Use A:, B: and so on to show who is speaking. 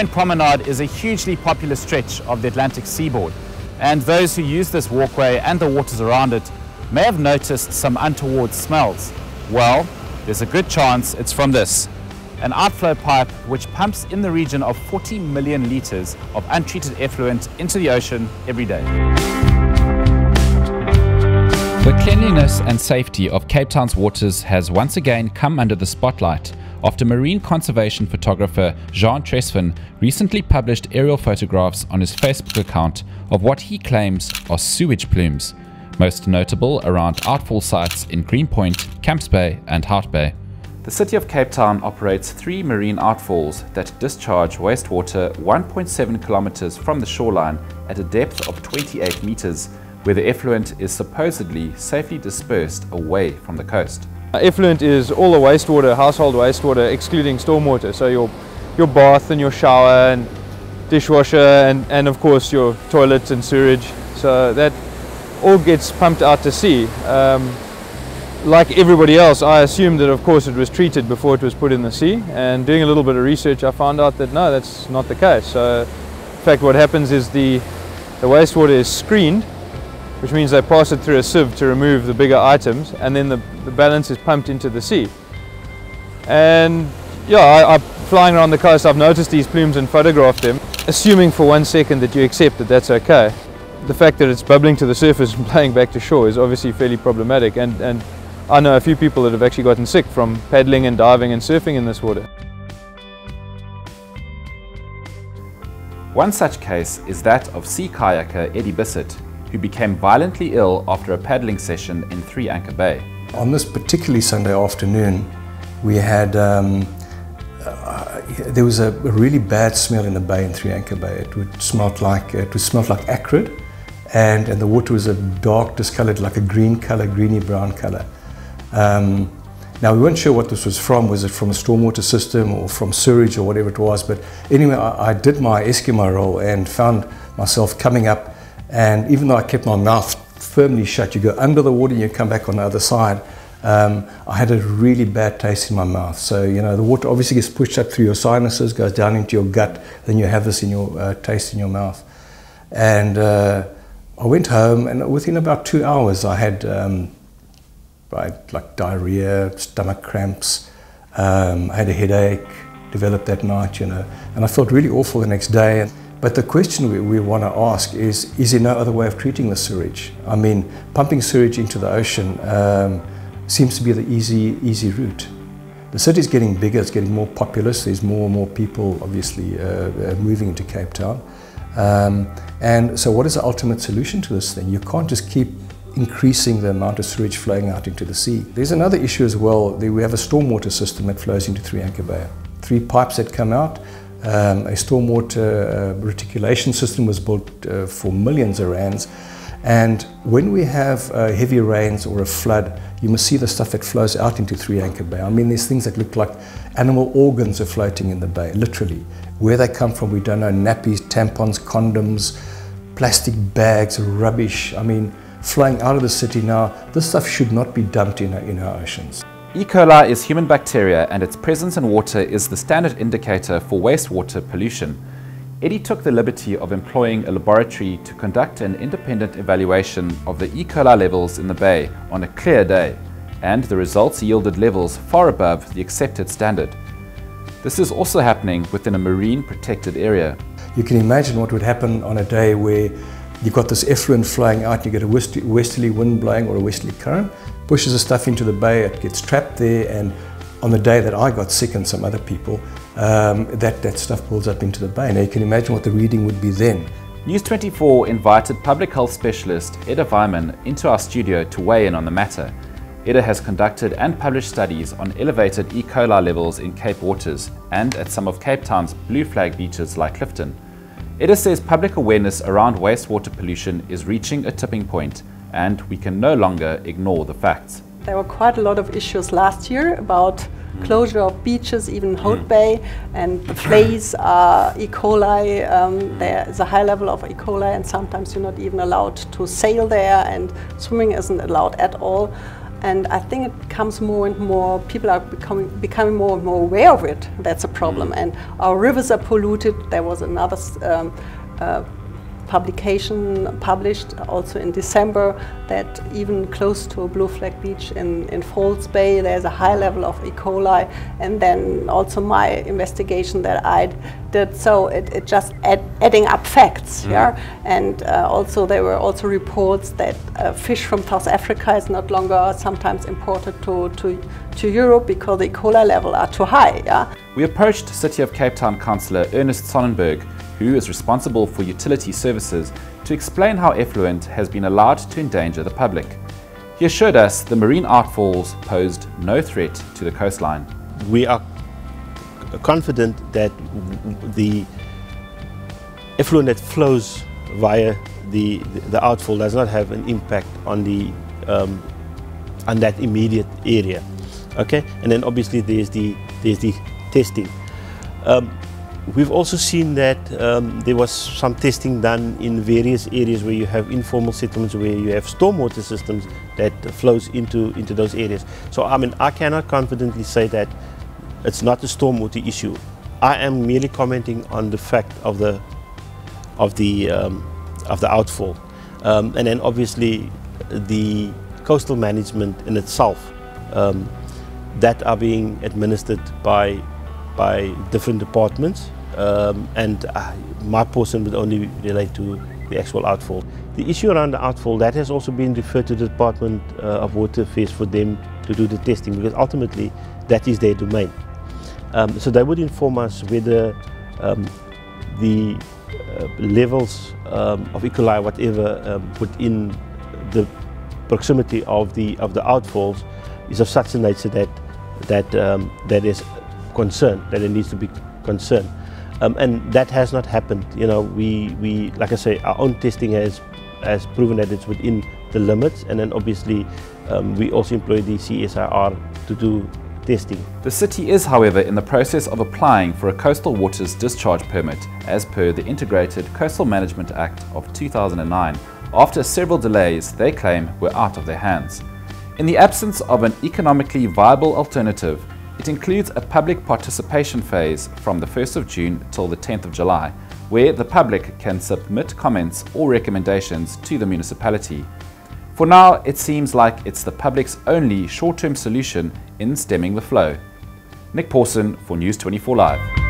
A: Greenpoint Promenade is a hugely popular stretch of the Atlantic seaboard, and those who use this walkway and the waters around it may have noticed some untoward smells. Well, there's a good chance it's from this, an outflow pipe which pumps in the region of 40 million litres of untreated effluent into the ocean every day. The cleanliness and safety of Cape Town's waters has once again come under the spotlight after marine conservation photographer Jean Tresvin recently published aerial photographs on his Facebook account of what he claims are sewage plumes, most notable around outfall sites in Greenpoint, Camps Bay and Hout Bay. The City of Cape Town operates 3 marine outfalls that discharge wastewater 1.7 kilometers from the shoreline at a depth of 28 meters, where the effluent is supposedly safely dispersed away from the coast.
B: Effluent is all the wastewater, household wastewater, excluding stormwater, so your bath and your shower and dishwasher and of course your toilets and sewage. So that all gets pumped out to sea. Like everybody else, I assumed that of course it was treated before it was put in the sea, and doing a little bit of research I found out that no, that's not the case. So in fact what happens is the wastewater is screened, which means they pass it through a sieve to remove the bigger items, and then the balance is pumped into the sea. And yeah, I flying around the coast, I've noticed these plumes and photographed them, assuming for 1 second that you accept that that's okay. The fact that it's bubbling to the surface and playing back to shore is obviously fairly problematic, and I know a few people that have actually gotten sick from paddling and diving and surfing in this water.
A: One such case is that of sea kayaker Eddie Bissett, who became violently ill after a paddling session in 3 Anchor Bay.
C: On this particularly Sunday afternoon, we had there was a really bad smell in the bay in 3 Anchor Bay. It would smell like acrid, and the water was a dark discoloured, like a green colour, greeny brown colour. Now we weren't sure what this was from. Was it from a stormwater system or from sewage or whatever it was? But anyway, I did my Eskimo roll and found myself coming up, and even though I kept my mouth firmly shut, you go under the water and you come back on the other side, I had a really bad taste in my mouth. So, you know, the water obviously gets pushed up through your sinuses, goes down into your gut, then you have this in your taste in your mouth. And I went home, and within about 2 hours I had like diarrhea, stomach cramps, I had a headache, developed that night, you know, and I felt really awful the next day. But the question we want to ask is there no other way of treating the sewage? I mean, pumping sewage into the ocean seems to be the easy route. The city's getting bigger, it's getting more populous, there's more and more people obviously moving into Cape Town. And so what is the ultimate solution to this thing? You can't just keep increasing the amount of sewage flowing out into the sea. There's another issue as well. We have a stormwater system that flows into 3 Anchor Bay. 3 pipes that come out. A stormwater reticulation system was built for millions of rands. And when we have heavy rains or a flood, you must see the stuff that flows out into 3 Anchor Bay. I mean, there's things that look like animal organs are floating in the bay, literally. Where they come from, we don't know. Nappies, tampons, condoms, plastic bags, rubbish. I mean, flowing out of the city now. This stuff should not be dumped in our oceans.
A: E. coli is human bacteria, and its presence in water is the standard indicator for wastewater pollution. Eddie took the liberty of employing a laboratory to conduct an independent evaluation of the E. coli levels in the bay on a clear day, and the results yielded levels far above the accepted standard. This is also happening within a marine protected area.
C: You can imagine what would happen on a day where you've got this effluent flowing out, you get a westerly wind blowing or a westerly current, pushes the stuff into the bay, it gets trapped there, and on the day that I got sick and some other people, that stuff pulls up into the bay. Now you can imagine what the reading would be then.
A: News 24 invited public health specialist Edda Weimann into our studio to weigh in on the matter. Edda has conducted and published studies on elevated E. coli levels in Cape waters and at some of Cape Town's blue flag beaches like Clifton. Edda says public awareness around wastewater pollution is reaching a tipping point, and we can no longer ignore the facts.
D: There were quite a lot of issues last year about closure of beaches, even Hout Bay, and the flays are E. coli. There is a high level of E. coli, and sometimes you're not even allowed to sail there, and swimming isn't allowed at all. And I think it becomes more and more, people are becoming more and more aware of it. That's a problem. And our rivers are polluted. There was another publication published also in December that even close to Blue Flag Beach in Falls Bay there's a high level of E. coli, and then also my investigation that I did, so it just adding up facts. Yeah, and also there were also reports that fish from South Africa is not longer sometimes imported to Europe because the E. coli level are too high. Yeah,
A: we approached City of Cape Town Councillor Ernest Sonnenberg, who is responsible for utility services, to explain how effluent has been allowed to endanger the public. He assured us the marine outfalls posed no threat to the coastline.
E: We are confident that the effluent that flows via the outfall does not have an impact on on that immediate area. Okay, and then obviously there's the testing. We've also seen that there was some testing done in various areas where you have informal settlements, where you have stormwater systems that flows into those areas. So I mean, I cannot confidently say that it's not a stormwater issue. I am merely commenting on the fact of the outfall, and then obviously the coastal management in itself that are being administered by different departments, and my portion would only relate to the actual outfall. The issue around the outfall, that has also been referred to the Department of Water Affairs for them to do the testing, because ultimately that is their domain. So they would inform us whether the levels of E. coli, whatever, within the proximity of the outfalls is of such a nature that is concern, that it needs to be concerned, and that has not happened. You know, we like I say, our own testing has proven that it's within the limits, and then obviously we also employ the CSIR to do testing.
A: The city is, however, in the process of applying for a coastal waters discharge permit as per the Integrated Coastal Management Act of 2009, after several delays they claim were out of their hands. In the absence of an economically viable alternative, it includes a public participation phase from the 1st of June till the 10th of July, where the public can submit comments or recommendations to the municipality. For now, it seems like it's the public's only short-term solution in stemming the flow. Nick Pawson for News 24 Live.